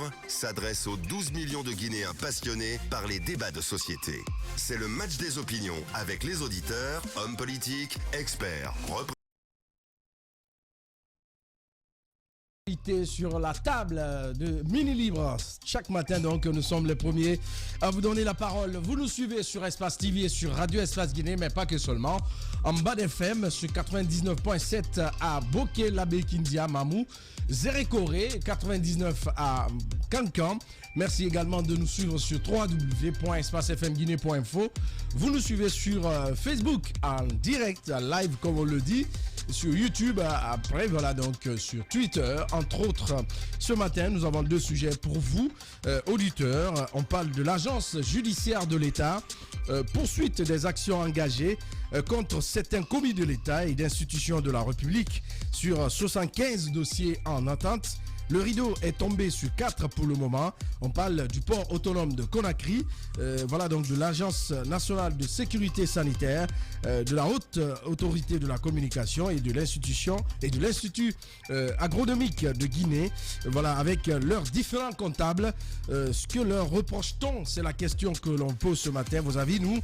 Livre s'adresse aux 12 millions de Guinéens passionnés par les débats de société. C'est le match des opinions avec les auditeurs, hommes politiques, experts, sur la table de Mini Libre. Chaque matin, donc, nous sommes les premiers à vous donner la parole. Vous nous suivez sur Espace TV et sur Radio Espace Guinée, mais pas que seulement. En bas d'FM, sur 99.7 à Bokeh, Labé, Kindia, Mamou. Zérékoré, 99 à Cancan. Merci également de nous suivre sur www.espacefmguinée.info. Vous nous suivez sur Facebook en direct, live comme on le dit. Sur YouTube, après, voilà, donc sur Twitter, entre autres. Ce matin, nous avons deux sujets pour vous, auditeurs. On parle de l'agence judiciaire de l'État, poursuite des actions engagées contre certains commis de l'État et d'institutions de la République sur 75 dossiers en attente. Le rideau est tombé sur 4 pour le moment. On parle du port autonome de Conakry, voilà donc de l'Agence nationale de sécurité sanitaire, de la haute autorité de la communication et de l'institution et de l'Institut agronomique de Guinée. Voilà, avec leurs différents comptables. Ce que leur reproche-t-on? C'est la question que l'on pose ce matin. Vos avis nous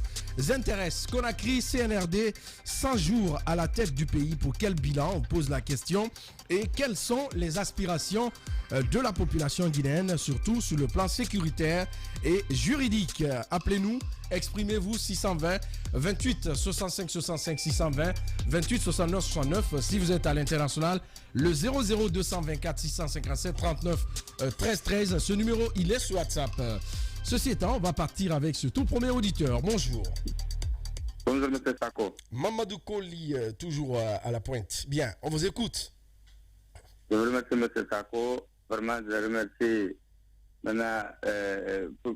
intéressent. Conakry, CNRD, 100 jours à la tête du pays. Pour quel bilan? On pose la question. Et quelles sont les aspirations de la population guinéenne, surtout sur le plan sécuritaire et juridique? Appelez-nous, exprimez-vous 620 28 65 65 620 28 69 69. Si vous êtes à l'international, le 00 224 657 39 13 13. Ce numéro, il est sur WhatsApp. Ceci étant, on va partir avec ce tout premier auditeur. Bonjour. Bonjour, M. Sako. Mamadou Koli, toujours à la pointe. Bien, on vous écoute. Je vous remercie, M. Sako. Vraiment, je remercie maintenant pour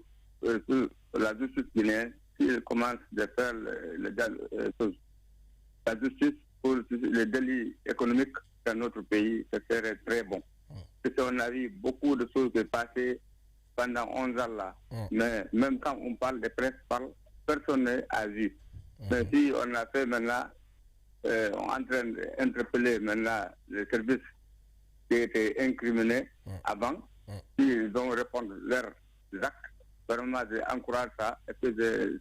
la justice guinéenne. S'il commence de faire la justice pour les délits économiques dans notre pays, ce serait très bon. Parce qu'on a vu beaucoup de choses passées pendant 11 ans là. Mais même quand on parle de presse, personne n'a vu. Mais si on a fait maintenant, on est en train d'interpeller maintenant les services qui étaient incriminés avant, ils vont répondre leurs actes. Vraiment, j'encourage ça et puis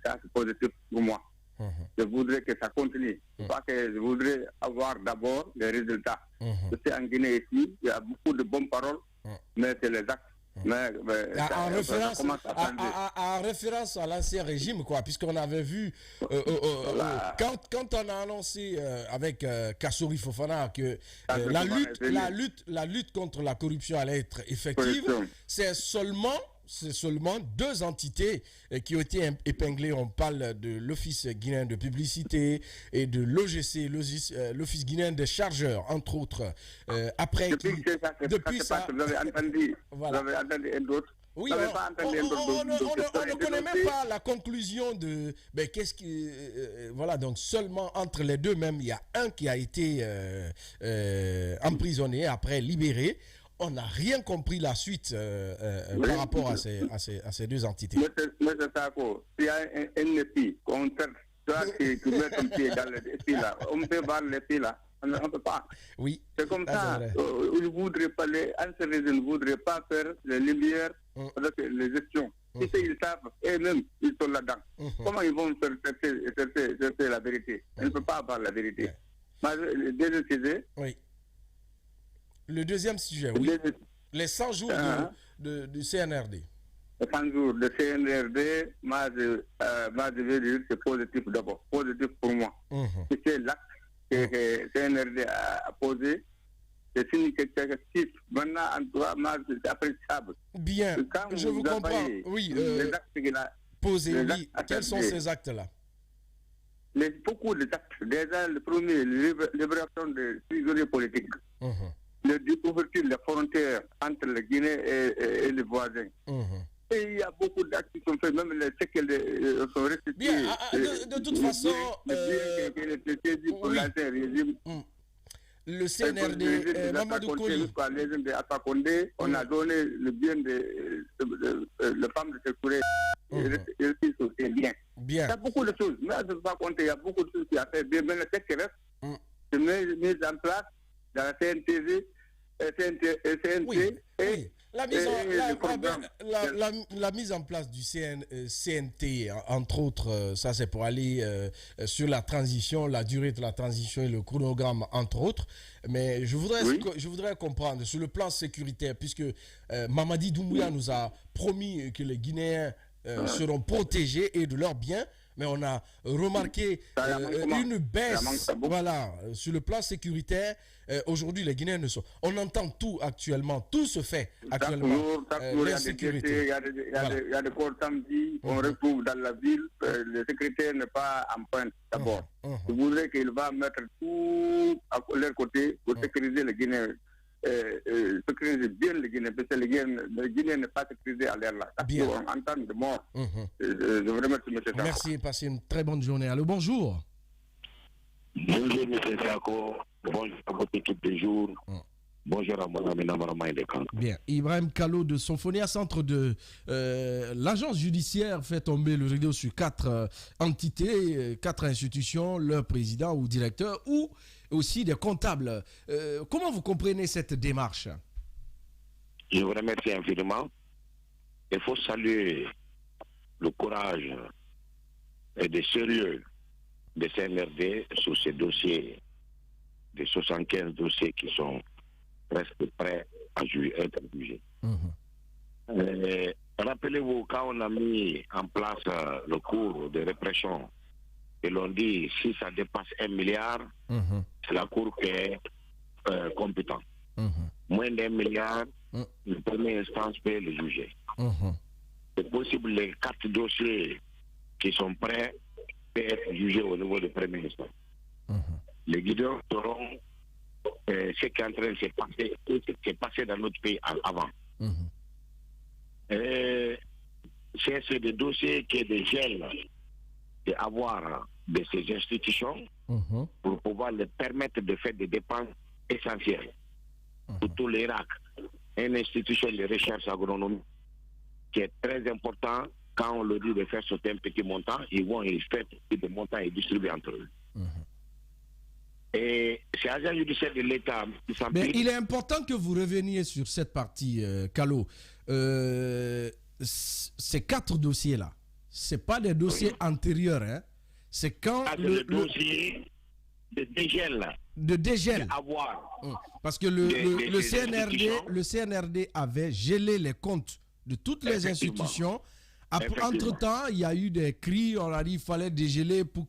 ça c'est positif pour moi. Je voudrais que ça continue. Pas que je voudrais avoir d'abord des résultats. Parce qu'en Guinée ici, il y a beaucoup de bonnes paroles, mais c'est les actes. En référence à l'ancien régime, quoi, puisqu'on avait vu quand on a annoncé avec Kassouri Fofana que la lutte contre la corruption allait être effective, c'est seulement deux entités qui ont été épinglées. On parle de l'Office guinéen de publicité et de l'OGC, l'Office guinéen des chargeurs, entre autres. Depuis ça, vous avez entendu, voilà. Vous avez entendu un autre. Oui, on ne connaît même pas la conclusion de... Mais qu'est-ce qui... voilà, donc seulement entre les deux même, il y a un qui a été emprisonné, après libéré. On n'a rien compris la suite par rapport à ces deux entités. Monsieur Sako, s'il y a un EPI, toi qui mets ton pied dans l'EPI là, on peut voir l'EPI là, on ne peut pas. Oui. C'est comme ça. Ils ne voudraient pas, les anciens ne voudraient pas faire les lumières avec les gestions. Si ils savent, eux-mêmes, ils sont là-dedans. Comment ils vont faire chercher la vérité? Ils ne peuvent pas avoir la vérité. Le deuxième sujet. Oui. Le deuxième sujet, oui. Les 100 jours du CNRD. Les 100 jours de CNRD, moi je vais dire que c'est positif d'abord. Positif pour moi. C'est l'acte que CNRD a posé. C'est significatif. Maintenant, en tout cas, c'est appréciable. Bien, je vous comprends. Oui, les actes qu'il a posés, oui. Quels sont ces actes-là? Beaucoup d'actes. Déjà, le premier, la libération des prisonniers politiques. L'ouverture des frontières entre la Guinée et les voisins. Et il y a beaucoup d'actes qui sont faits, même les séquelles sont restitués. Bien, de toute façon, le CNRD, Mamadou Koli. On a donné le bien de la femme de sécurité. C'est bien. Il y a beaucoup de choses. Mais je ne peux pas compter, il y a beaucoup de choses qui ont fait bien. Mais le texte reste, c'est mis en place dans la CNTV, CNT oui. et La mise en place du CNT, entre autres, ça c'est pour aller sur la transition, la durée de la transition et le chronogramme, entre autres. Mais je voudrais comprendre sur le plan sécuritaire, puisque Mamadi Doumbouya nous a promis que les Guinéens seront protégés et de leurs biens. Mais on a remarqué une baisse sur le plan sécuritaire. Aujourd'hui, les Guinéens ne sont... On entend tout actuellement, tout se fait actuellement. L'insécurité. Il y a des corps samedi qu'on retrouve dans la ville. La sécurité n'est pas en pointe d'abord. Je voudrais qu'il va mettre tout à leur côté pour sécuriser les Guinéens. Sécuriser bien les Guinéens, parce que les Guinéens n'est pas sécurisé à l'air là. En termes de mort. Je vous remercie, M. Sako. Merci, passez une très bonne journée. Allô, bonjour. Bonjour, M. Sako. Bonjour à votre équipe de jour. Bonjour à mon ami Namarama Indekan. Bien. Ibrahim Kallo de Symphonia, centre de l'agence judiciaire fait tomber le rideau sur 4 entités, 4 institutions, leur président ou directeur, ou aussi des comptables. Comment vous comprenez cette démarche? Je vous remercie infiniment. Il faut saluer le courage et le sérieux de CNRD sur ces dossiers, des 75 dossiers qui sont presque prêts à être jugés. Rappelez-vous, quand on a mis en place le cours de répression, et l'on dit si ça dépasse 1 milliard, c'est la cour qui est compétente. Moins d'1 milliard, le premier instance peut le juger. C'est possible les 4 dossiers qui sont prêts peuvent être jugés au niveau de premier instance. Les guidons sauront ce qui est en train de se passer et ce qui est passé dans notre pays avant. C'est des dossiers qui est des gels d'avoir de ces institutions pour pouvoir leur permettre de faire des dépenses essentielles pour tous les RAC. Une institution de recherche agronomique qui est très important. Quand on leur dit de faire sauter un petit montant, ils vont faire des montants et distribuer entre eux. Et c'est l'agent judiciaire de l'État. Mais il est important que vous reveniez sur cette partie, Kallo. Ces 4 dossiers-là, ce pas des dossiers antérieurs. Hein? C'est quand le dossier de dégel. De dégel. Avoir. Parce que le CNRD avait gelé les comptes de toutes les institutions. Entre-temps, il y a eu des cris, on a dit qu'il fallait dégeler pour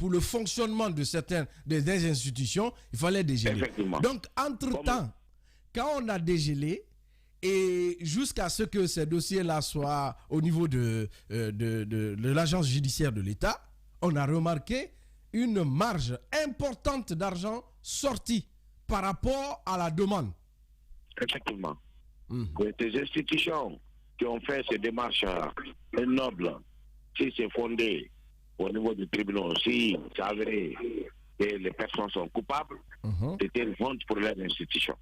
le fonctionnement de certaines des institutions, il fallait dégeler. Donc, entre-temps, quand on a dégelé, et jusqu'à ce que ces dossiers-là soient au niveau de l'agence judiciaire de l'État, on a remarqué une marge importante d'argent sortie par rapport à la demande. Effectivement. Des institutions qui ont fait ces démarches nobles, si c'est fondé au niveau du tribunal, si c'est avéré que les personnes sont coupables, c'était une honte pour leur institution.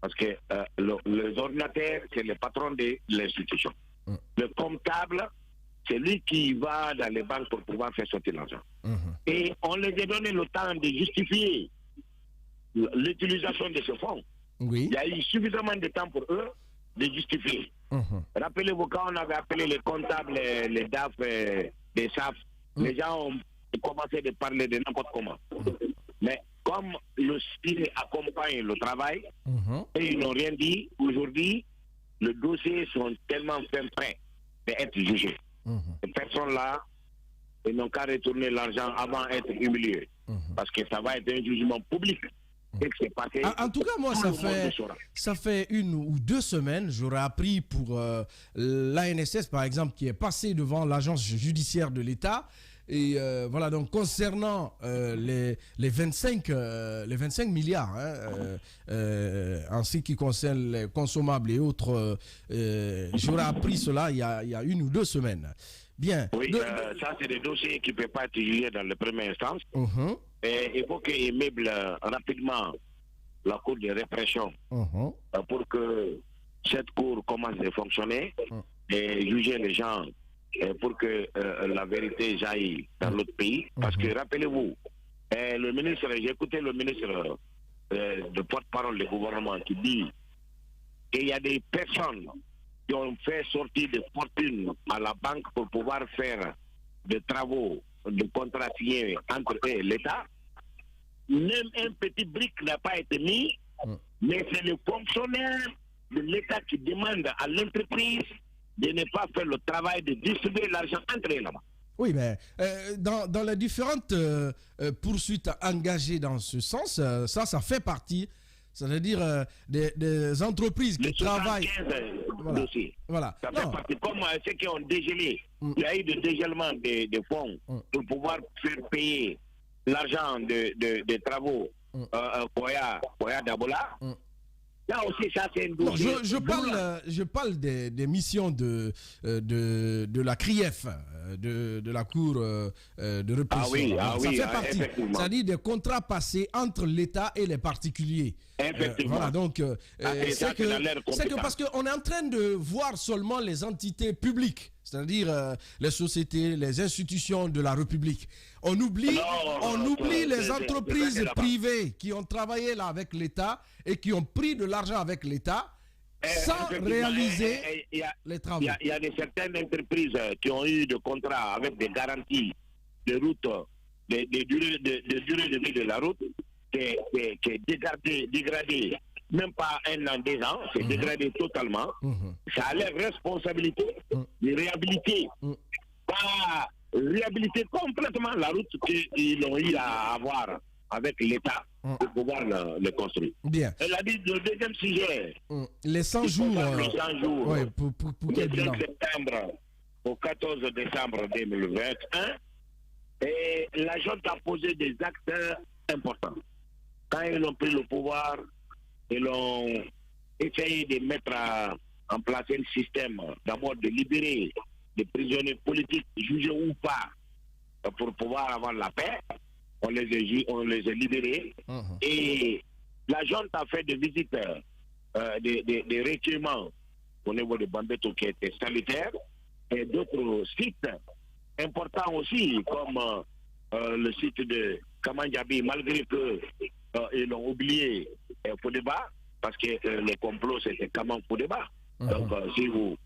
Parce que les ordinateurs, c'est le patron de l'institution. Le comptable, c'est lui qui va dans les banques pour pouvoir faire sortir l'argent. Et on les a donné le temps de justifier l'utilisation de ce fonds. Il y a eu suffisamment de temps pour eux de justifier. Rappelez-vous, quand on avait appelé les comptables, les DAF, les SAF, les gens ont commencé à parler de n'importe comment. Mais comme le style accompagne le travail, et ils n'ont rien dit, aujourd'hui, les dossiers sont tellement prêts d'être jugés. Ces personnes-là, ils n'ont qu'à retourner l'argent avant d'être humiliés. Parce que ça va être un jugement public. En tout cas, moi, ça fait 1 ou 2 semaines, j'aurais appris pour l'ANSS, par exemple, qui est passé devant l'agence judiciaire de l'État. Et voilà, donc concernant les 25 milliards, en ce qui concerne les consommables et autres, j'aurais appris cela il y a 1 ou 2 semaines. Bien. Oui, ça, c'est des dossiers qui ne peuvent pas être jugés dans la première instance. Et il faut qu'ils meublent rapidement la cour de répression pour que cette cour commence à fonctionner et juger les gens pour que la vérité jaillit dans l'autre pays. Parce que rappelez-vous, le ministre, j'ai écouté le ministre de porte-parole du gouvernement qui dit qu'il y a des personnes qui ont fait sortir des fortunes à la banque pour pouvoir faire des travaux, de contrats signés entre eux et l'État. Même un petit brick n'a pas été mis, mais c'est le fonctionnaire de l'État qui demande à l'entreprise de ne pas faire le travail de distribuer l'argent entre eux là-bas. Oui, mais dans les différentes poursuites engagées dans ce sens, ça fait partie, c'est-à-dire des entreprises qui travaillent. Voilà. Ça fait partie. Comme ceux qui ont dégelé, il y a eu des dégèlements des fonds pour pouvoir faire payer l'argent des travaux Koya Dabola. Là aussi, ça c'est une dossier. Je parle des missions de la CRIEF, de la Cour de répression. Ça fait partie. C'est-à-dire des contrats passés entre l'État et les particuliers. Effectivement. Voilà, donc, c'est que parce qu'on est en train de voir seulement les entités publiques, c'est-à-dire les sociétés, les institutions de la République. On oublie les entreprises privées qui ont travaillé là avec l'État et qui ont pris de l'argent avec l'État sans réaliser les travaux. Il y a certaines entreprises qui ont eu des contrats avec des garanties de route, de durée de vie de la route, qui est dégradée, même pas 1 an, 2 ans, c'est dégradé totalement. Ça a leur responsabilité de réhabiliter, pas réhabiliter complètement la route qu'ils ont eu à avoir avec l'État pour pouvoir le construire. Bien. Elle a dit le deuxième sujet. Les 100 jours. Les 100 jours. Ouais, pour quel bilan? 5 septembre au 14 décembre 2021. Et la junte a posé des actes importants. Quand ils ont pris le pouvoir, ils ont essayé de mettre en place un système, d'abord de libérer des prisonniers politiques, jugés ou pas, pour pouvoir avoir la paix. On les a libérés. Et la junte a fait des visites, des recueillements au niveau de Bambeto qui étaient salutaires, et d'autres sites importants aussi, comme le site de Kamandjabi, malgré qu'ils l'ont oublié pour débat, parce que le complot c'était Kaman pour débat. Donc si vous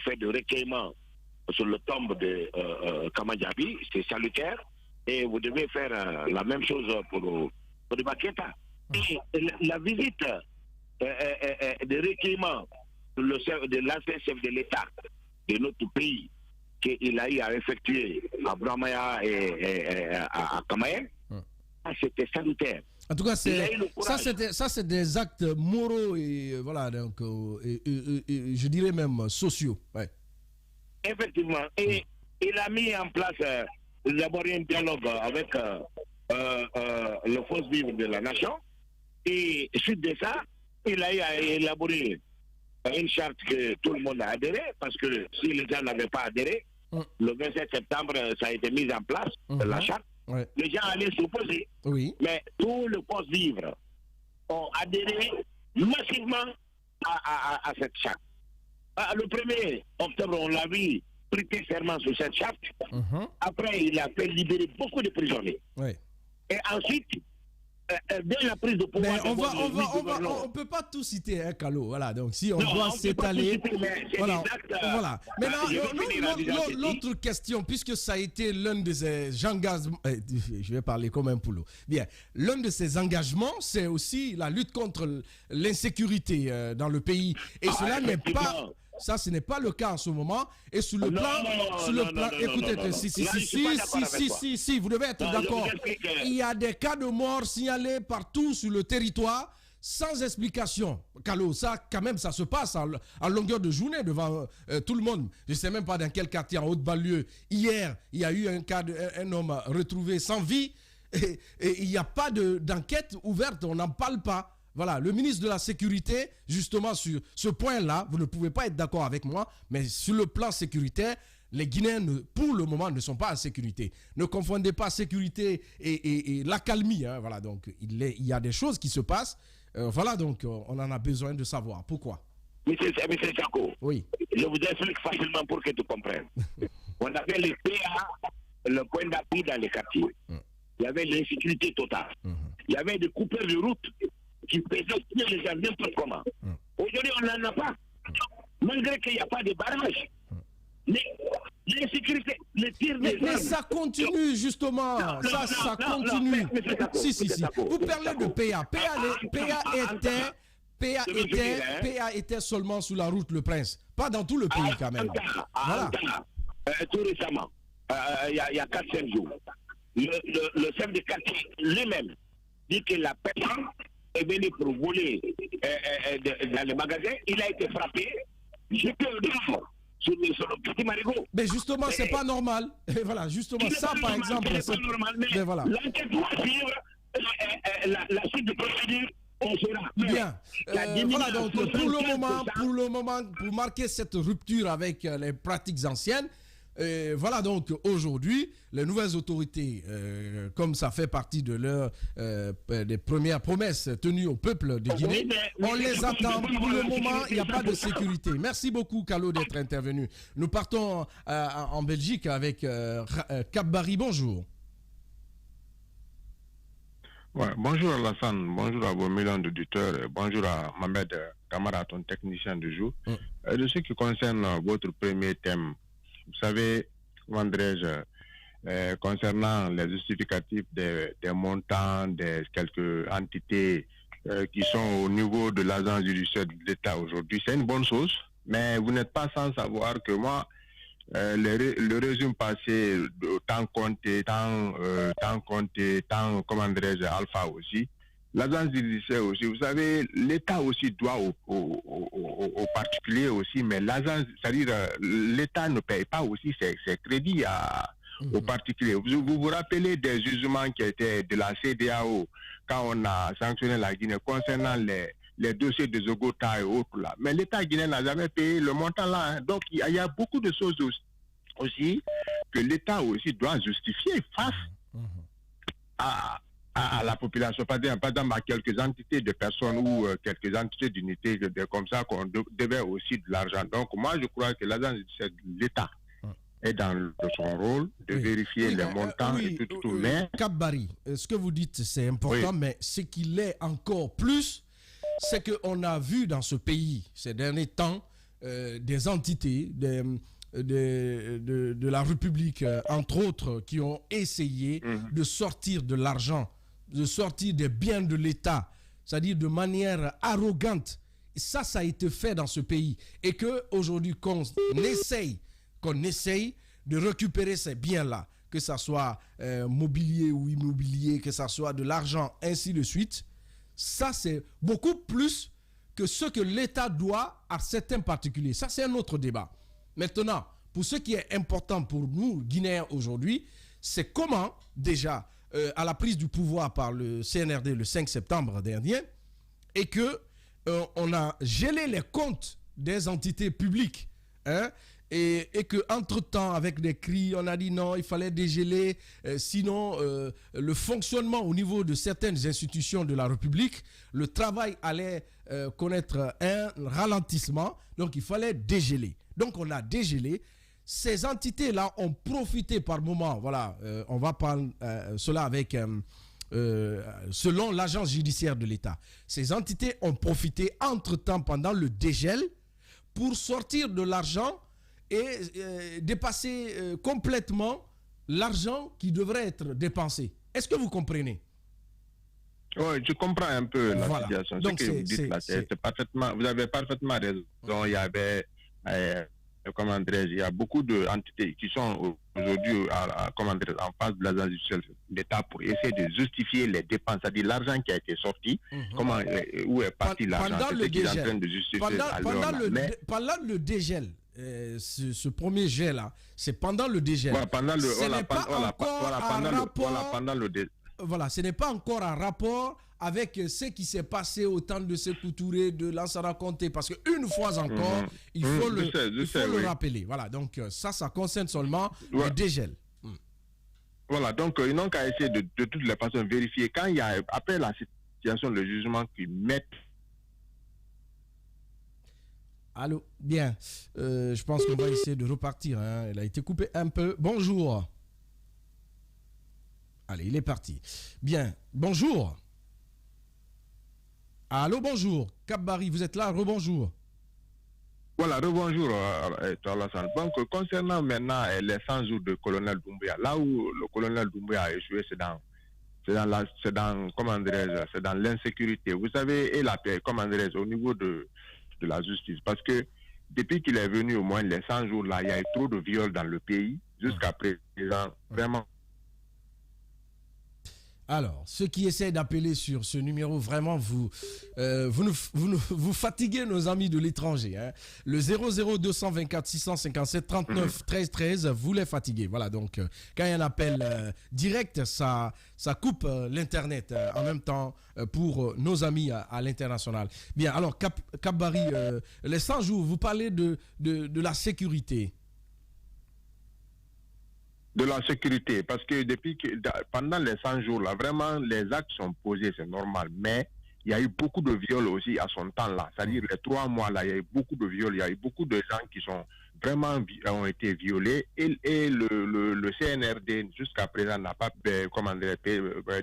faites des recueillements sur le tombe de Kamandjabi, c'est salutaire, et vous devez faire la même chose pour débat Keta. Et la visite des recueillements de l'ancien chef de l'État de notre pays, qu'il a eu à effectuer à Bramaya et à Kamayen, c'était salutaire. En tout cas, ça c'est des actes moraux et voilà, donc je dirais même sociaux. Ouais. Effectivement. Et il a mis en place d'abord un dialogue avec le force vive de la nation. Et suite de ça, il a eu à élaborer une charte que tout le monde a adhéré, parce que si les gens n'avaient pas adhéré, le 27 septembre, ça a été mis en place, la charte. Ouais. Les gens allaient s'opposer. Oui. Mais tous les forces vivres ont adhéré massivement à cette charte. Le 1er octobre, on l'a vu prêter serment sur cette charte. Après, il a fait libérer beaucoup de prisonniers. Oui. Et ensuite, dès la prise de pouvoir... Mais on peut pas tout citer, hein, Kalo. Voilà, donc si on doit s'étaler... Voilà. Maintenant, l'autre question, puisque ça a été l'un de ces engagements... je vais parler comme un poulot. Bien, l'un de ces engagements, c'est aussi la lutte contre l'insécurité dans le pays. Et cela n'est pas... Ça, ce n'est pas le cas en ce moment. Et sur le plan, écoutez, si, vous devez être d'accord. Il y a des cas de mort signalés partout sur le territoire sans explication. Kalo, ça, quand même, ça se passe en longueur de journée devant tout le monde. Je ne sais même pas dans quel quartier, en Haute-Banlieue. Hier, il y a eu un cas d'un homme retrouvé sans vie. Et il n'y a pas d'enquête ouverte, on n'en parle pas. Voilà, le ministre de la Sécurité, justement sur ce point-là, vous ne pouvez pas être d'accord avec moi, mais sur le plan sécuritaire, les Guinéens, pour le moment, ne sont pas en sécurité. Ne confondez pas sécurité et l'accalmie. Hein, voilà, donc il y a des choses qui se passent. Voilà, donc on en a besoin de savoir. Pourquoi? Monsieur Chako, oui. Je vous explique facilement pour que tu comprennes. On avait les PA, le point d'appui dans les quartiers. Il y avait l'insécurité totale. Il y avait des coupeurs de route qui faisaient tuer les gens n'importe comment. Au Aujourd'hui, on n'en a pas. Malgré qu'il n'y a pas de barrage. Mais l'insécurité, le tir des mais ça continue justement. Ça continue. Si. Vous parlez de PA. PA était seulement sous la route Le Prince. Pas dans tout le pays quand même. Voilà. Tout récemment, il y a 4-5 jours, le chef de quartier lui-même dit que la personne est venue pour voler dans le magasin. Il a été frappé, jeté au dehors. Sur le petit marigot. Mais justement, c'est pas normal. Et voilà, justement, ça par exemple. C'est pas normal, mais voilà. L'enquête doit suivre la suite de procédure. On sera. Bien. Voilà, donc pour le moment, pour marquer cette rupture avec les pratiques anciennes, voilà donc aujourd'hui, les nouvelles autorités, comme ça fait partie de des premières promesses tenues au peuple de Guinée, on les attend. Pour le moment, il n'y a pas de sécurité. Merci beaucoup, Kalo, d'être intervenu. Nous partons en Belgique avec Cap Barry. Bonjour. Ouais, bonjour Alassane, bonjour à vos millions d'auditeurs, bonjour à Mohamed Kamara, ton technicien du jour. De ce qui concerne votre premier thème, vous savez, comment dirais-je, concernant les justificatifs des montants des quelques entités qui sont au niveau de l'agence judiciaire de l'État aujourd'hui, c'est une bonne chose, mais vous n'êtes pas sans savoir que moi, le régime passé, tant comment dirais-je, Alpha aussi, l'agence judiciaire aussi, vous savez, l'État aussi doit aux particuliers aussi, mais l'agence, c'est-à-dire l'État ne paye pas aussi ses crédits aux particuliers. Vous rappelez des jugements qui étaient de la CEDEAO quand on a sanctionné la Guinée concernant les dossiers de Zogota et autres là. Mais l'État guinéen n'a jamais payé le montant là. Hein. Donc il y a beaucoup de choses aussi que l'État aussi doit justifier face à la population. Par exemple, à quelques entités de personnes ou quelques entités d'unités comme ça qu'on devait aussi de l'argent. Donc moi je crois que l'agence de l'État est dans son rôle de vérifier les montants et tout. Mais Cap Barry, ce que vous dites c'est important, mais ce qu'il est encore plus, c'est qu'on a vu dans ce pays, ces derniers temps, des entités de la République, entre autres, qui ont essayé de sortir de l'argent, de sortir des biens de l'État, c'est-à-dire de manière arrogante. Et ça a été fait dans ce pays. Et qu'aujourd'hui, qu'on essaye de récupérer ces biens-là, que ce soit mobilier ou immobilier, que ce soit de l'argent, ainsi de suite, ça, c'est beaucoup plus que ce que l'État doit à certains particuliers. Ça, c'est un autre débat. Maintenant, pour ce qui est important pour nous, Guinéens, aujourd'hui, c'est comment, déjà, à la prise du pouvoir par le CNRD le 5 septembre dernier, et qu'on a gelé les comptes des entités publiques, hein, et qu'entre-temps, avec des cris, on a dit non, il fallait dégeler, sinon le fonctionnement au niveau de certaines institutions de la République, le travail allait connaître un ralentissement, donc il fallait dégeler. Donc on a dégelé. Ces entités-là ont profité par moment, voilà, on va prendre cela avec, selon l'agence judiciaire de l'État. Ces entités ont profité entre-temps pendant le dégel pour sortir de l'argent et dépasser complètement l'argent qui devrait être dépensé. Est-ce que vous comprenez? Oui, je comprends un peu la situation. Donc, ce que vous dites là, vous avez parfaitement raison. Il y avait, comment dirais-je, il y a beaucoup d'entités qui sont aujourd'hui en face de l'agence judiciaire de l'État pour essayer de justifier les dépenses, c'est-à-dire l'argent qui a été sorti, où est parti l'argent, c'est ce qu'ils sont en train de justifier. Pendant le dégel, ce premier jet-là, c'est pendant le dégel. Voilà, ce n'est pas encore un rapport avec ce qui s'est passé au temps de Sékou Touré, de Lansana Conté, parce qu'une fois encore, il faut le rappeler. Voilà, donc ça concerne seulement le dégel. Voilà, donc ils n'ont qu'à essayer de toutes les façons vérifier. Quand il y a, après la situation, le jugement qui met. Allô, bien. Je pense qu'on va essayer de repartir. Hein. Elle a été coupée un peu. Bonjour. Allez, il est parti. Bien. Bonjour. Allô, bonjour. Cap-Barry, vous êtes là, rebonjour. Voilà, rebonjour, Alassane. Donc, concernant maintenant les 100 jours de colonel Doumbouya, là où le colonel Doumbouya a échoué, c'est dans l'insécurité. Vous savez, et la paix, au niveau de la justice. Parce que depuis qu'il est venu, au moins les 100 jours là, il y a eu trop de viols dans le pays. Jusqu'à présent, vraiment. Alors, ceux qui essaient d'appeler sur ce numéro, vraiment, vous fatiguez nos amis de l'étranger. Hein. Le 00224 657 39 13 13, vous les fatiguez. Voilà, donc, quand il y a un appel direct, ça coupe l'Internet en même temps pour nos amis à l'international. Bien, alors, Cap-Barry, les 100 jours, vous parlez de la sécurité. De la sécurité, parce que pendant les 100 jours là, vraiment les actes sont posés, c'est normal, mais il y a eu beaucoup de viols aussi à son temps là, c'est-à-dire les 3 mois là, il y a eu beaucoup de viols, il y a eu beaucoup de gens qui sont vraiment ont été violés et le CNRD jusqu'à présent n'a pas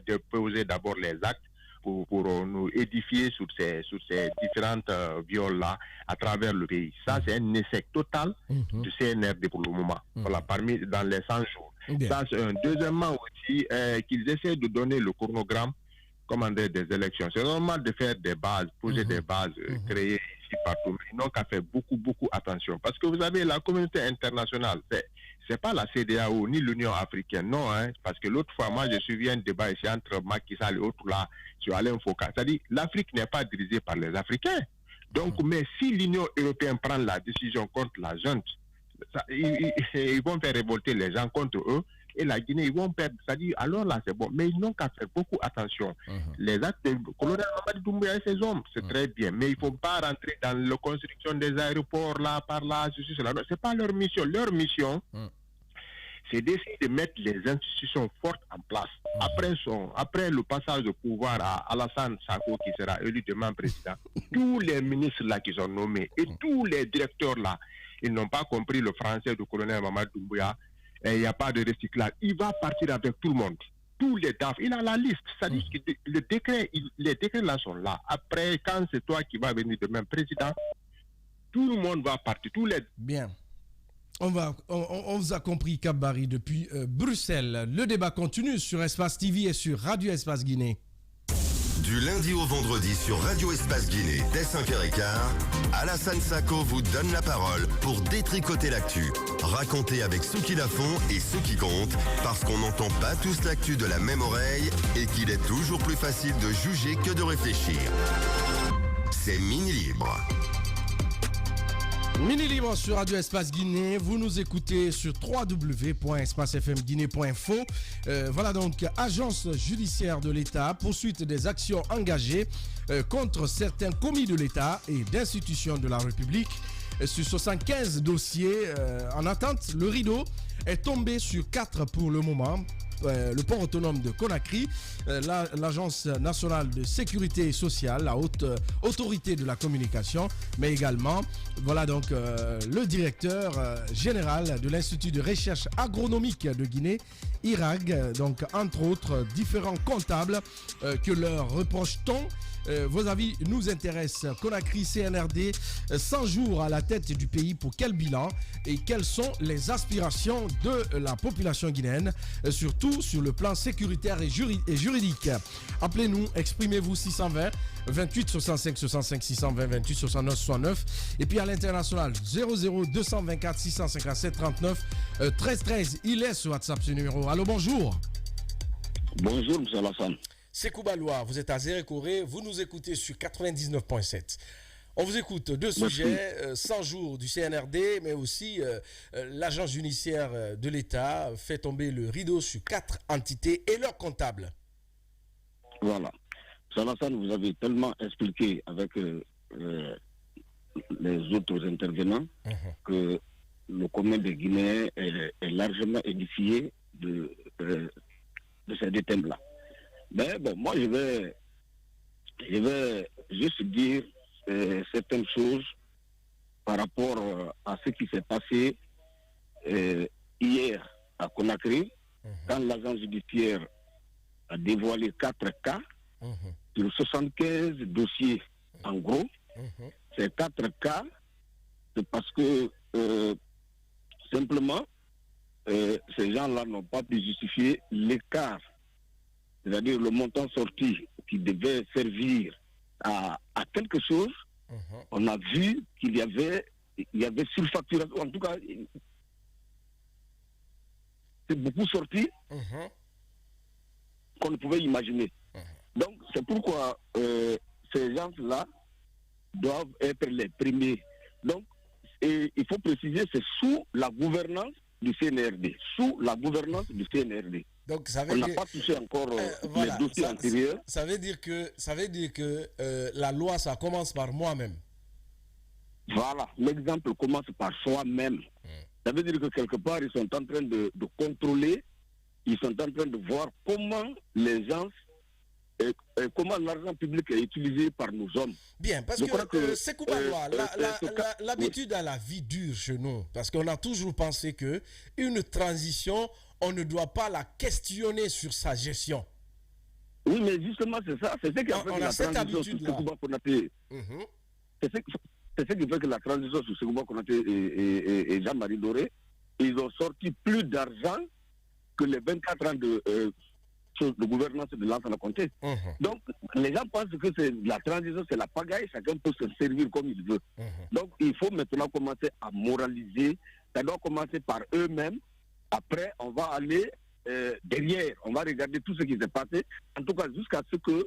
déposé d'abord les actes pour nous édifier sur ces différentes viols là à travers le pays. Ça c'est un échec total du CNRD pour le moment. Voilà, dans les 100 jours. Ça c'est un. Deuxièmement aussi qu'ils essaient de donner le chronogramme des élections. C'est normal de faire des bases, poser des bases, créer ici partout, mais ils n'ont qu'à faire beaucoup attention. Parce que vous avez la communauté internationale, c'est pas la CEDEAO ni l'Union africaine, non, hein, parce que l'autre fois, moi, je suivi un débat ici entre Macky Sall et autres là, sur Alain Foka. C'est-à-dire, l'Afrique n'est pas dirigée par les Africains. Donc, mais si l'Union européenne prend la décision contre la junte, ils vont faire révolter les gens contre eux, et la Guinée, ils vont perdre. C'est-à-dire, alors là, c'est bon. Mais ils n'ont qu'à faire beaucoup attention. Les actes de colonel Mamadi Doumbouya et ses hommes, c'est très bien. Mais il ne faut pas rentrer dans la construction des aéroports, là, par là, ceci, cela. Ce n'est pas leur mission. Leur mission, c'est d'essayer de mettre les institutions fortes en place. Après le passage de pouvoir à Alassane Sako, qui sera élu demain président, tous les ministres là qui sont nommés et tous les directeurs là, ils n'ont pas compris le français du colonel Mamadi Doumbouya. Et il n'y a pas de recyclage. Il va partir avec tout le monde. Tous les DAF. Il a la liste. C'est-à-dire que les décrets là sont là. Après, quand c'est toi qui vas venir demain président, tout le monde va partir. Bien. On vous a compris, Cap-Barry, depuis Bruxelles. Le débat continue sur Espace TV et sur Radio Espace Guinée. Du lundi au vendredi sur Radio Espace Guinée, dès 5h15, Alassane Sako vous donne la parole pour détricoter l'actu. Raconter avec ceux qui la font et ceux qui comptent, parce qu'on n'entend pas tous l'actu de la même oreille et qu'il est toujours plus facile de juger que de réfléchir. C'est Mini Libre. Mini Libre sur Radio Espace Guinée. Vous nous écoutez sur www.espacefmguinée.info. Voilà donc, agence judiciaire de l'État, poursuite des actions engagées contre certains commis de l'État et d'institutions de la République. Sur 75 dossiers en attente, le rideau est tombé sur 4 pour le moment. Le port autonome de Conakry, l'Agence nationale de sécurité sociale, la haute autorité de la communication, mais également, voilà donc le directeur général de l'Institut de recherche agronomique de Guinée, IRAG, donc entre autres différents comptables que leur reproche-t-on. Vos avis nous intéressent. Conakry CNRD, 100 jours à la tête du pays, pour quel bilan et quelles sont les aspirations de la population guinéenne, surtout sur le plan sécuritaire et juridique. Appelez-nous, exprimez-vous 620 28 65 65 620 28 69 69 et puis à l'international 00224 657 39 13 13. Il est sur WhatsApp ce numéro. Allô, bonjour. Bonjour, M. Alassane. C'est Koubaloua, vous êtes à Zérékoré, vous nous écoutez sur 99.7. On vous écoute, deux sujets, 100 jours du CNRD, mais aussi l'agence judiciaire de l'État fait tomber le rideau sur 4 entités et leurs comptables. Voilà. Alassane, vous avez tellement expliqué avec les autres intervenants que le commun des Guinéens est largement édifié de ces deux thèmes-là. Mais bon, moi, je vais juste dire certaines choses par rapport à ce qui s'est passé hier à Conakry, quand l'agence judiciaire a dévoilé 4 cas sur 75 dossiers. En gros, ces 4 cas, c'est parce que simplement, ces gens-là n'ont pas pu justifier l'écart, c'est-à-dire le montant sorti qui devait servir à quelque chose. On a vu qu'il y avait surfacturation, en tout cas, c'est beaucoup sorti qu'on ne pouvait imaginer. Donc, c'est pourquoi ces gens-là doivent être les premiers. Donc, et il faut préciser, c'est sous la gouvernance du CNRD. Sous la gouvernance du CNRD. Donc, ça veut on dire... n'a pas touché encore les dossiers antérieurs. Ça veut dire que la loi, ça commence par moi-même. Voilà, l'exemple commence par soi-même. Ça veut dire que quelque part, ils sont en train de contrôler, ils sont en train de voir comment les gens, comment l'argent public est utilisé par nos hommes. Bien, parce que c'est l'habitude à la vie dure chez nous, parce qu'on a toujours pensé que une transition, on ne doit pas la questionner sur sa gestion. Oui, mais justement, c'est ça. C'est ce qui a fait que la transition sur Sekouba Konaté. C'est ce qui fait que la transition sur Sekouba Konaté et Jean-Marie Doré, ils ont sorti plus d'argent que les 24 ans de gouvernance de Lansana Conté. Donc, les gens pensent que la transition, c'est la pagaille, chacun peut se servir comme il veut. Donc, il faut maintenant commencer à moraliser. Ça doit commencer par eux-mêmes. Après, on va aller derrière, on va regarder tout ce qui s'est passé, en tout cas jusqu'à ce que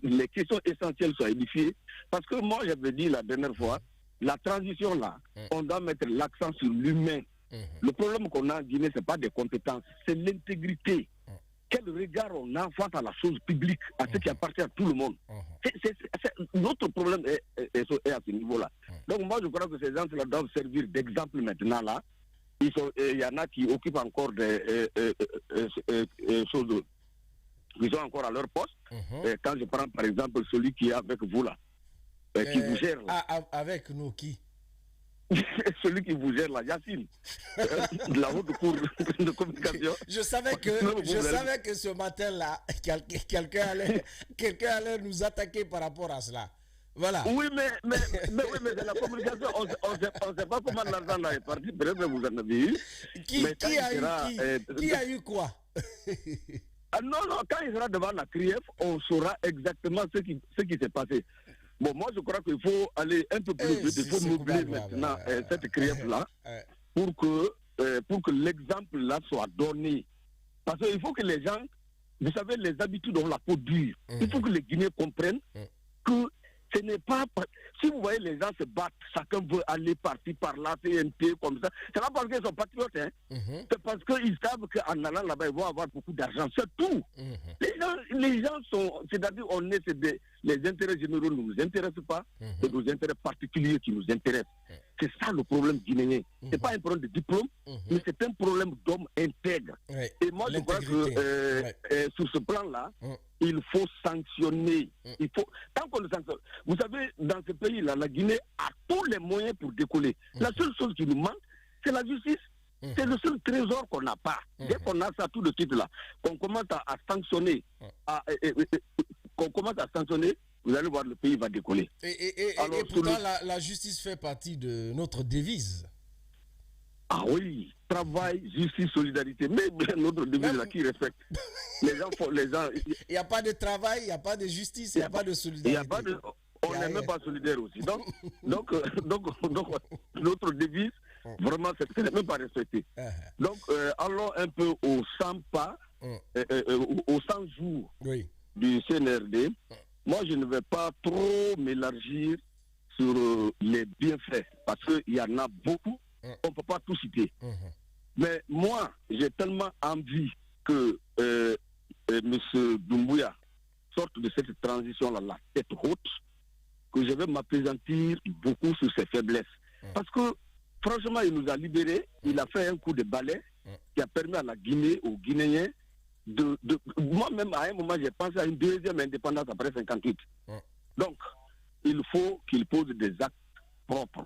les questions essentielles soient édifiées. Parce que moi, j'avais dit la dernière fois, la transition là, on doit mettre l'accent sur l'humain. Le problème qu'on a en Guinée, ce n'est pas des compétences, c'est l'intégrité. Quel regard on a face à la chose publique, à ce qui appartient à tout le monde. Notre problème est à ce niveau-là. Donc moi, je crois que ces gens-là doivent servir d'exemple maintenant là. Il y en a qui occupent encore des choses, qui sont encore à leur poste. Quand je prends par exemple celui qui est avec vous là, qui vous gère là. Avec nous, qui? Celui qui vous gère là, Yacine, de la haute cour de communication. Je savais que ce matin-là, quelqu'un allait nous attaquer par rapport à cela. Voilà. Oui, mais c'est la communication. On ne sait pas comment l'argent là est parti. Peut-être que vous en avez eu. Qui a eu quoi? Non, quand il sera devant la CRIEF, on saura exactement ce qui s'est passé. Bon, moi, je crois qu'il faut aller un peu plus vite. Il faut mobiliser maintenant cette CRIEF-là pour que l'exemple-là soit donné. Parce qu'il faut que les gens, vous savez, les habitudes ont la peau dure. Il faut que les Guinéens comprennent que ce n'est pas... Si vous voyez les gens se battre, chacun veut aller par-ci, par-là, CNT, comme ça. C'est pas parce qu'ils sont patriotes, hein. C'est parce qu'ils savent qu'en allant là-bas, ils vont avoir beaucoup d'argent. C'est tout. Les gens sont... C'est-à-dire, les intérêts généraux ne nous intéressent pas. C'est nos intérêts particuliers qui nous intéressent. C'est ça le problème guinéen. C'est pas un problème de diplôme, mais c'est un problème d'homme intègre. Et moi, je crois que sur ce plan-là, il faut sanctionner. Tant qu'on le sanctionne. Vous savez, dans ce pays-là, la Guinée a tous les moyens pour décoller. La seule chose qui nous manque, c'est la justice. C'est le seul trésor qu'on n'a pas. Dès qu'on a ça tout de suite là, qu'on commence à sanctionner, vous allez voir, le pays va décoller. Et pourtant, la justice fait partie de notre devise. Ah oui, travail, justice, solidarité. Mais notre devise là, qui respecte. Les gens. Il n'y a pas de travail, il n'y a pas de justice, il n'y a pas de solidarité. On n'est même pas solidaire aussi. Donc notre devise, vraiment, ce n'est même pas respecté. Donc, allons un peu aux 100 pas, aux 100 jours du CNRD. Moi, je ne vais pas trop m'élargir sur les bienfaits, parce qu'il y en a beaucoup, on ne peut pas tout citer. Mais moi, j'ai tellement envie que M. Doumbouya sorte de cette transition-là, la tête haute, que je vais m'appesantir beaucoup sur ses faiblesses. Parce que, franchement, il nous a libérés, il a fait un coup de balai qui a permis à la Guinée, aux Guinéens, moi-même, à un moment, j'ai pensé à une deuxième indépendance après 58. Donc, il faut qu'il pose des actes propres.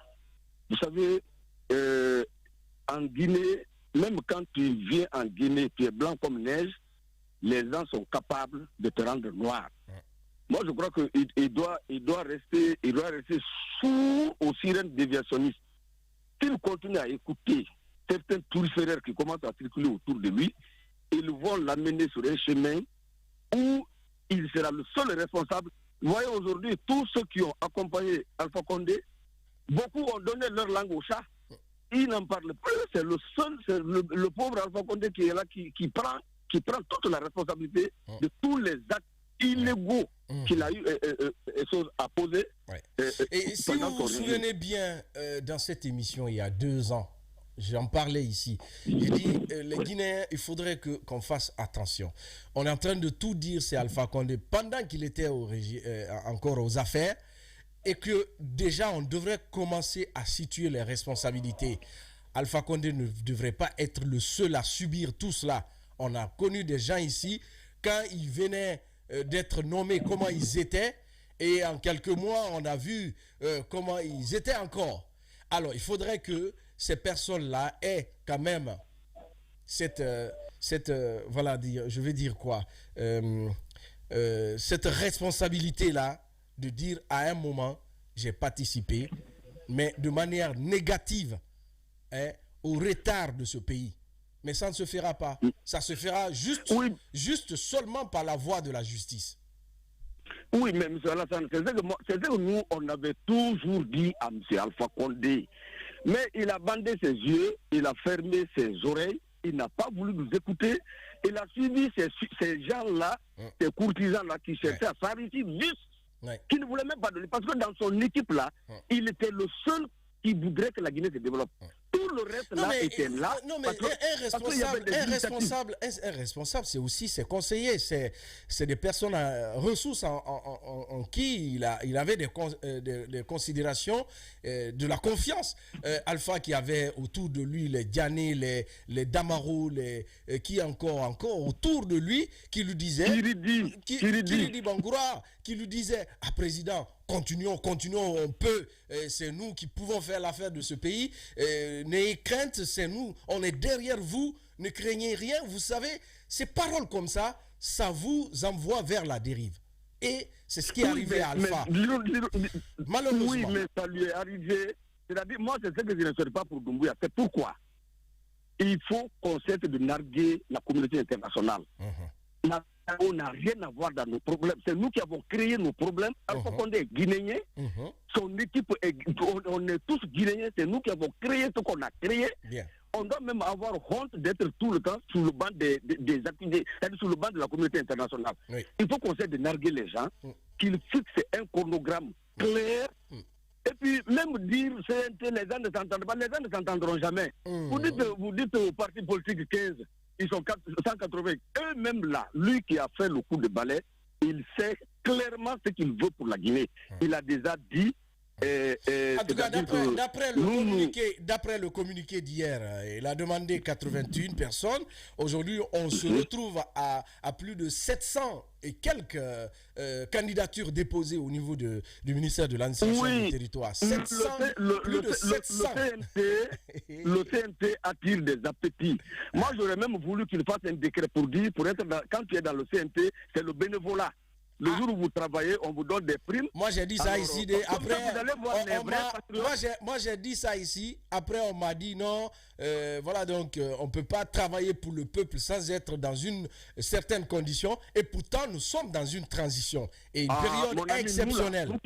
Vous savez, en Guinée, même quand tu viens en Guinée, tu es blanc comme neige, les gens sont capables de te rendre noir. moi je crois qu'il doit rester sourd aux sirènes déviationnistes. S'il continue à écouter certains turiféraires qui commencent à circuler autour de lui, ils vont l'amener sur un chemin où il sera le seul responsable. Vous voyez aujourd'hui, tous ceux qui ont accompagné Alpha Condé, beaucoup ont donné leur langue au chat. Ils n'en parlent plus. C'est le seul, c'est le pauvre Alpha Condé qui est là, qui prend toute la responsabilité de tous les actes illégaux qu'il a eu à poser. Et si vous vous souvenez bien, dans cette émission, il y a 2 ans, j'en parlais ici. J'ai dit, les Guinéens, il faudrait qu'on fasse attention. On est en train de tout dire, c'est Alpha Condé, pendant qu'il était encore aux affaires, et que déjà, on devrait commencer à situer les responsabilités. Alpha Condé ne devrait pas être le seul à subir tout cela. On a connu des gens ici, quand ils venaient d'être nommés, comment ils étaient, et en quelques mois, on a vu comment ils étaient encore. Alors, il faudrait que ces personnes-là aient quand même cette voilà, je vais dire quoi, cette responsabilité-là de dire à un moment, j'ai participé, mais de manière négative, au retard de ce pays. Mais ça ne se fera pas. Ça se fera juste seulement par la voie de la justice. Oui, mais M. Alassane, c'est ce que nous, on avait toujours dit à M. Alpha Condé. Mais il a bandé ses yeux, il a fermé ses oreilles, il n'a pas voulu nous écouter. Il a suivi ces gens-là, ces courtisans-là qui cherchaient à s'enrichir juste, qui ne voulaient même pas donner. Parce que dans son équipe-là, il était le seul qui voudrait que la Guinée se développe. Tout le reste était là. Non, mais un responsable, c'est aussi ses conseillers, c'est des personnes ressources en qui il avait des considérations, de la confiance. Alpha qui avait autour de lui les Diané, les Damaro, qui encore autour de lui, qui lui disaient, Kiridi Bangoura, qui lui disait, président, continuons, on peut, c'est nous qui pouvons faire l'affaire de ce pays, n'ayez crainte, c'est nous, on est derrière vous, ne craignez rien. Vous savez, ces paroles comme ça, ça vous envoie vers la dérive. Et c'est ce qui est arrivé à Alpha. Malheureusement. Oui, mais ça lui est arrivé. C'est-à-dire, moi, c'est ce que je ne souhaite pas pour Doumbouya. C'est pourquoi il faut qu'on cesse de narguer la communauté internationale. On n'a rien à voir dans nos problèmes. C'est nous qui avons créé nos problèmes. Alpha Condé est guinéen. Son équipe, on est tous guinéens. C'est nous qui avons créé ce qu'on a créé. On doit même avoir honte d'être tout le temps sous le banc des activités, c'est-à-dire sous le banc de la communauté internationale. Il faut qu'on cesse de narguer les gens, qu'ils fixent un chronogramme clair. Et puis, même dire CNT, les gens ne s'entendent pas, les gens ne s'entendront jamais. Vous dites au parti politique 15, ils sont 180. Eux-mêmes là, lui qui a fait le coup de balai, il sait clairement ce qu'il veut pour la Guinée. Il a déjà dit. En tout cas, d'après le communiqué d'hier, il a demandé 81 personnes. Aujourd'hui, on se retrouve à plus de 700 et quelques candidatures déposées au niveau du ministère de l'administration du territoire. 700, plus de 700. Le CNT attire des appétits. Moi, j'aurais même voulu qu'il fasse un décret pour dire, quand tu es dans le CNT, c'est le bénévolat. Le jour où vous travaillez, on vous donne des primes. Moi, j'ai dit ça ici. Moi, j'ai dit ça ici. Après, on m'a dit non. Voilà, donc, on ne peut pas travailler pour le peuple sans être dans une certaine condition. Et pourtant, nous sommes dans une transition et une période exceptionnelle.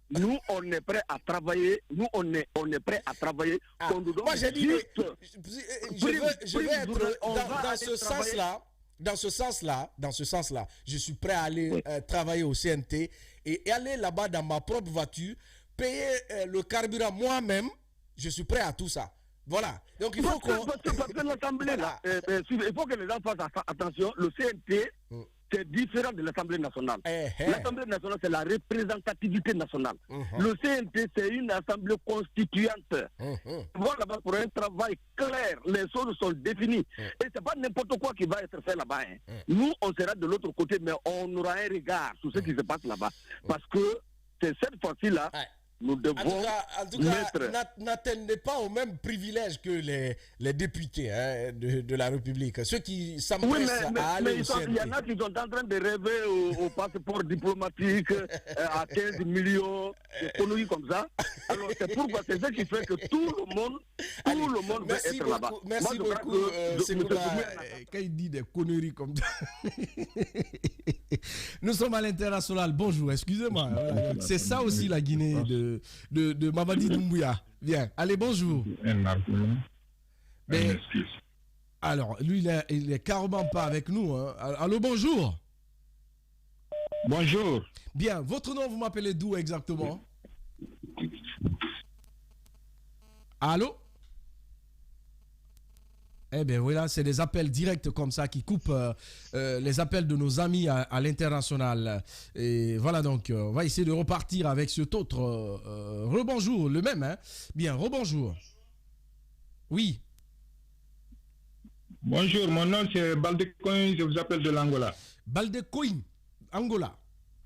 Nous, on est prêts à travailler. Moi, j'ai dit, je vais être dans ce sens-là. Dans ce sens-là, je suis prêt à aller travailler au CNT et aller là-bas dans ma propre voiture, payer le carburant moi-même. Je suis prêt à tout ça. Voilà. Donc il faut qu'on... Parce que l'Assemblée, là, il faut que les gens fassent attention. Le CNT, c'est différent de l'Assemblée nationale. L'Assemblée nationale, c'est la représentativité nationale. Le CNT, c'est une assemblée constituante. Voilà, là-bas, pour un travail clair, les choses sont définies. Et c'est pas n'importe quoi qui va être fait là-bas. Nous, on sera de l'autre côté, mais on aura un regard sur ce qui se passe là-bas. Parce que c'est cette fois-ci-là, nous devons en tout cas, n'atteignent pas au même privilège que les députés de la République. Ceux qui s'empressent à aller au CNP. Il y en a qui sont en train de rêver au passeport diplomatique à 15 millions, des conneries comme ça. Alors c'est pourquoi c'est ce qui fait que tout le monde veut être là-bas. Merci beaucoup, quand il dit des conneries comme ça. Nous sommes à l'international. Bonjour, excusez-moi. C'est ça aussi la Guinée de Mamadi Doumbouya. Bien, allez, bonjour. Mais, alors, lui, il est carrément pas avec nous. Hein. Allô, bonjour. Bonjour. Bien, votre nom, vous m'appelez d'où exactement? Allô? Eh bien, voilà, c'est des appels directs comme ça qui coupent les appels de nos amis à l'international. Et voilà, donc, on va essayer de repartir avec cet autre. Rebonjour, le même, hein? Bien, rebonjour. Oui. Bonjour, mon nom c'est Baldecoin, je vous appelle de l'Angola. Baldecoin, Angola.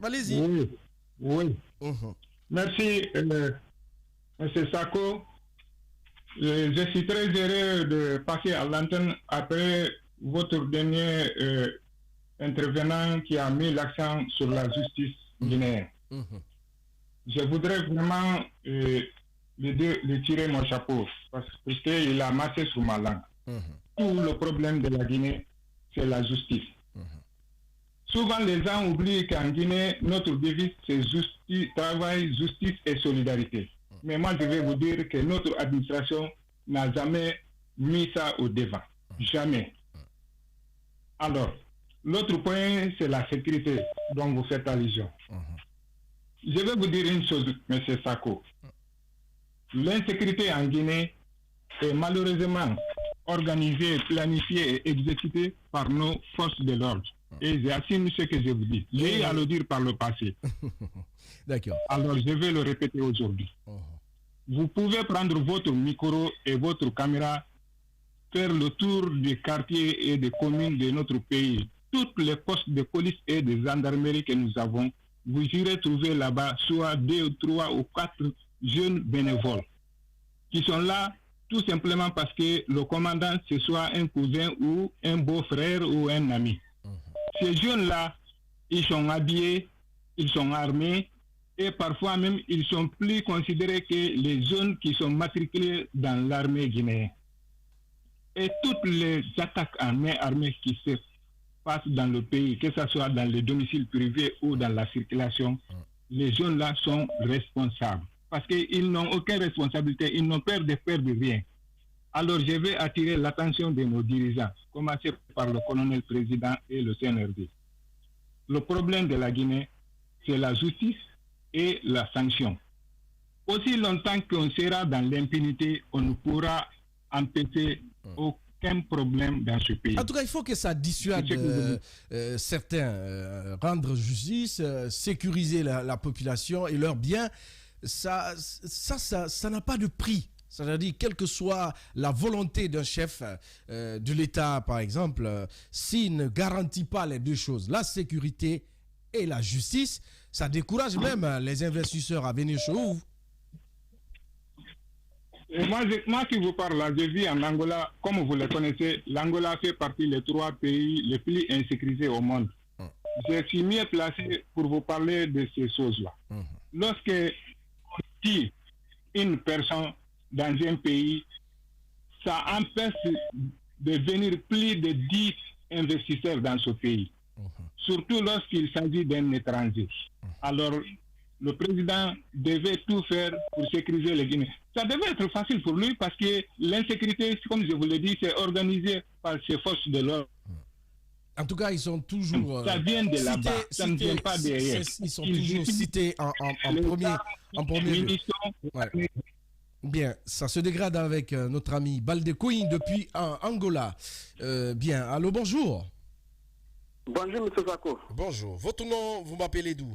Allez-y. Oui. Merci, M. Sako. Je suis très heureux de passer à l'antenne après votre dernier intervenant qui a mis l'accent sur la justice guinéenne. Je voudrais vraiment lui tirer mon chapeau parce qu'il a marché sur ma langue. Tout le problème de la Guinée, c'est la justice. Souvent, les gens oublient qu'en Guinée, notre devise, c'est justice, travail, justice et solidarité. Mais moi, je vais vous dire que notre administration n'a jamais mis ça au devant. Jamais. Alors, l'autre point, c'est la sécurité dont vous faites allusion. Je vais vous dire une chose, M. Sako. L'insécurité en Guinée est malheureusement organisée, planifiée et exécutée par nos forces de l'ordre. Et j'assume ce que je vous dis. J'ai eu à le dire par le passé. D'accord. Alors, je vais le répéter aujourd'hui. Vous pouvez prendre votre micro et votre caméra, faire le tour des quartiers et des communes de notre pays. Toutes les postes de police et de gendarmerie que nous avons, vous irez trouver là-bas soit 2, 3 ou 4 jeunes bénévoles qui sont là tout simplement parce que le commandant, ce soit un cousin ou un beau-frère ou un ami. Ces jeunes-là, ils sont habillés, ils sont armés et parfois même ils sont plus considérés que les jeunes qui sont matriculés dans l'armée guinéenne. Et toutes les attaques armées qui se passent dans le pays, que ce soit dans les domiciles privés ou dans la circulation, les jeunes-là sont responsables. Parce qu'ils n'ont aucune responsabilité, ils n'ont peur de rien. Alors je vais attirer l'attention de nos dirigeants, commencer par le colonel président et le CNRD. Le problème de la Guinée, c'est la justice et la sanction. Aussi longtemps qu'on sera dans l'impunité, on ne pourra empêcher aucun problème dans ce pays. En tout cas, il faut que ça dissuade certains. Rendre justice, sécuriser la population et leurs biens, ça n'a pas de prix. C'est-à-dire, quelle que soit la volonté d'un chef de l'État, par exemple, s'il ne garantit pas les deux choses, la sécurité et la justice, ça décourage même les investisseurs à venir chez vous. Et moi qui vous parle là, je vis en Angola. Comme vous le connaissez, l'Angola fait partie des 3 pays les plus insécurisés au monde. Je suis mieux placé pour vous parler de ces choses-là. Lorsque on tue une personne dans un pays, ça empêche de venir plus de 10 investisseurs dans ce pays. Surtout lorsqu'il s'agit d'un étranger. Alors, le président devait tout faire pour sécuriser les Guinéens. Ça devait être facile pour lui parce que l'insécurité, comme je vous l'ai dit, c'est organisé par ces forces de l'ordre. En tout cas, ils sont toujours ça vient de là-bas, ça ne vient pas derrière. Ils sont toujours cités en premier lieu. Ouais. Bien, ça se dégrade avec notre ami Baldecoin depuis Angola. Bien, allô, bonjour. Bonjour, M. Sako. Bonjour. Votre nom, vous m'appelez d'où?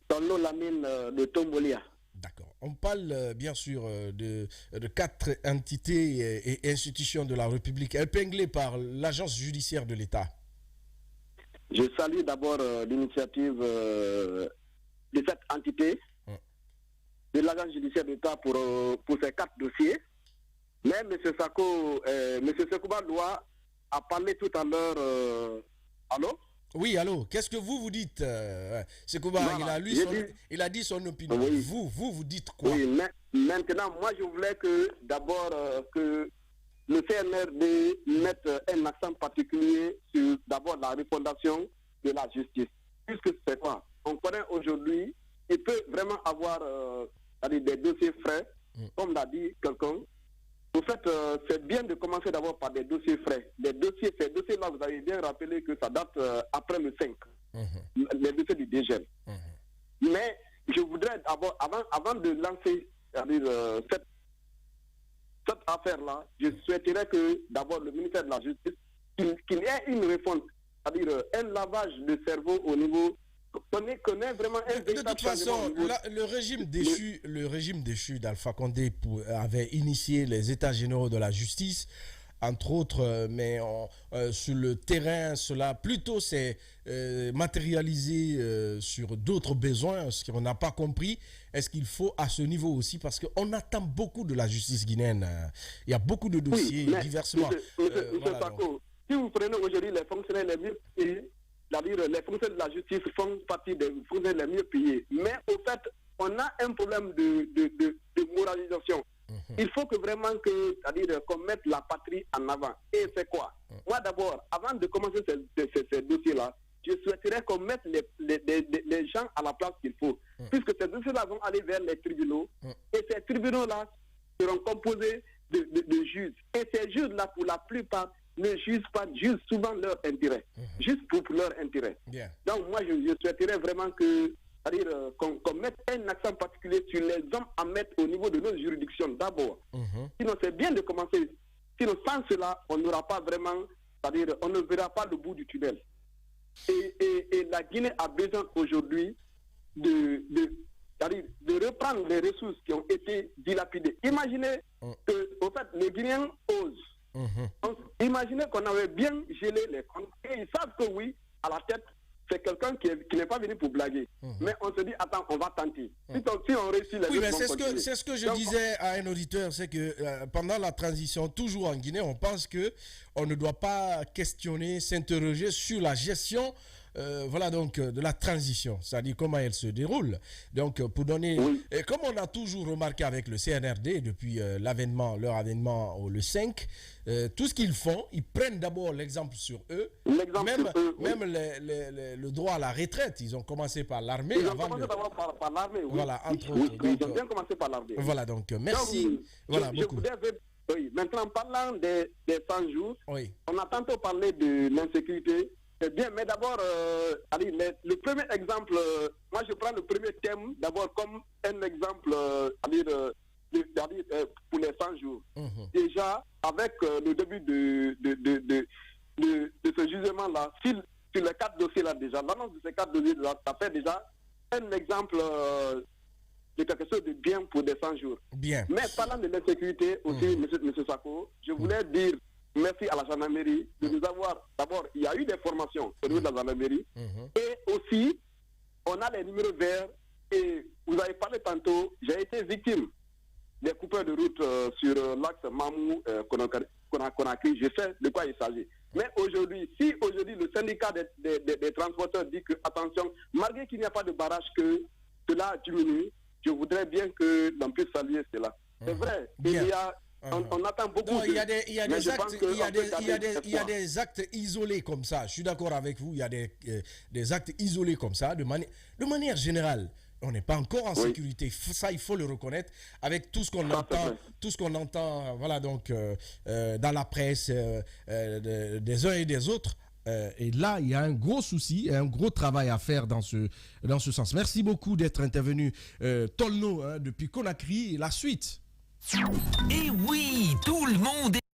Ton nom, la mine de Tombolia. D'accord. On parle bien sûr de 4 entités et institutions de la République épinglées par l'agence judiciaire de l'État. Je salue d'abord l'initiative de cette entité de l'agence judiciaire d'État pour ces 4 dossiers. Mais M. Sekouba Loua a parlé tout à l'heure. Allô? Oui, allô. Qu'est-ce que vous dites, Sekouba? Voilà. Il a dit son opinion. Oui. Vous dites quoi? Oui, mais maintenant, moi, je voulais que d'abord que le CNRD mette un accent particulier sur d'abord la refondation de la justice. Puisque c'est quoi? On connaît aujourd'hui, il peut vraiment avoir des dossiers frais, comme l'a dit quelqu'un. En fait, c'est bien de commencer d'abord par des dossiers frais. Ces dossiers-là, vous avez bien rappelé que ça date après le 5, les dossiers du DGL. Mais je voudrais d'abord, avant de lancer cette affaire-là, je souhaiterais que d'abord le ministère de la Justice, qu'il y ait une réforme, c'est-à-dire un lavage de cerveau au niveau. Connaît vraiment un de toute façon, le régime déchu d'Alpha Condé avait initié les états généraux de la justice, entre autres, mais sur le terrain, cela plutôt s'est matérialisé sur d'autres besoins, ce qu'on n'a pas compris. Est-ce qu'il faut à ce niveau aussi, parce qu'on attend beaucoup de la justice guinéenne. Il y a beaucoup de dossiers diversement. Monsieur Sako, si vous prenez aujourd'hui les fonctionnaires les mieux payés, c'est-à-dire les fonctionnaires de la justice font partie des fonctionnaires les mieux payés. Mais au fait, on a un problème de moralisation. Il faut que vraiment c'est-à-dire qu'on mette la patrie en avant. Et c'est quoi? Moi d'abord, avant de commencer ces dossiers-là, je souhaiterais qu'on mette les gens à la place qu'il faut. Puisque ces dossiers-là vont aller vers les tribunaux. Et ces tribunaux-là seront composés de juges. Et ces juges-là, pour la plupart, ne jugent souvent leur intérêt. Juste pour leur intérêt. Yeah. Donc moi, je souhaiterais vraiment qu'on mette un accent particulier sur les hommes à mettre au niveau de nos juridictions d'abord. Sinon, c'est bien de commencer. Sinon, sans cela, on n'aura pas vraiment, c'est-à-dire, on ne verra pas le bout du tunnel. Et la Guinée a besoin aujourd'hui de reprendre les ressources qui ont été dilapidées. Imaginez que, au fait, les Guinéens osent. Imaginez qu'on avait bien gelé les comptes et ils savent que oui, à la tête, c'est quelqu'un qui n'est pas venu pour blaguer. Mais on se dit, attends, on va tenter. Si on réussit les oui, mais c'est ce que je disais à un auditeur, c'est que pendant la transition, toujours en Guinée, on pense qu'on ne doit pas questionner, s'interroger sur la gestion de la transition, c'est-à-dire comment elle se déroule. Donc, pour donner... Et comme on a toujours remarqué avec le CNRD, depuis leur avènement le 5, tout ce qu'ils font, ils prennent d'abord l'exemple sur eux. Même le droit à la retraite, ils ont commencé par l'armée. Ils ont commencé d'abord par l'armée, oui. Voilà, entre autres. Ils ont bien commencé par l'armée. Voilà, donc merci. Beaucoup. Maintenant, parlant des 100 jours, on a tantôt parlé de l'insécurité. C'est bien, mais d'abord, le premier exemple, moi je prends le premier thème d'abord comme un exemple pour les 100 jours. Déjà, avec le début de ce jugement-là, sur les 4 dossiers-là déjà, l'annonce de ces 4 dossiers-là, ça fait déjà un exemple de quelque chose de bien pour les 100 jours. Bien. Mais parlant de l'insécurité aussi, monsieur Sako, je voulais dire merci à la gendarmerie de nous avoir... D'abord, il y a eu des formations au niveau de la gendarmerie. Et aussi, on a les numéros verts. Et vous avez parlé tantôt, j'ai été victime des coupeurs de route sur l'axe Mamou-Conakry. Je sais de quoi il s'agit. Mais aujourd'hui, si aujourd'hui le syndicat des transporteurs dit que, attention, malgré qu'il n'y a pas de barrage, que cela diminue, je voudrais bien que l'on puisse saluer cela. C'est vrai, il y a... On attend beaucoup. Il y a des actes isolés comme ça. Je suis d'accord avec vous. Il y a des actes isolés comme ça. De manière générale, on n'est pas encore en sécurité. Ça, il faut le reconnaître. Avec tout ce qu'on entend, voilà, donc dans la presse des uns et des autres. Et là, il y a un gros souci, un gros travail à faire dans ce sens. Merci beaucoup d'être intervenu, Tolno, depuis Conakry. La suite. Et oui, tout le monde est...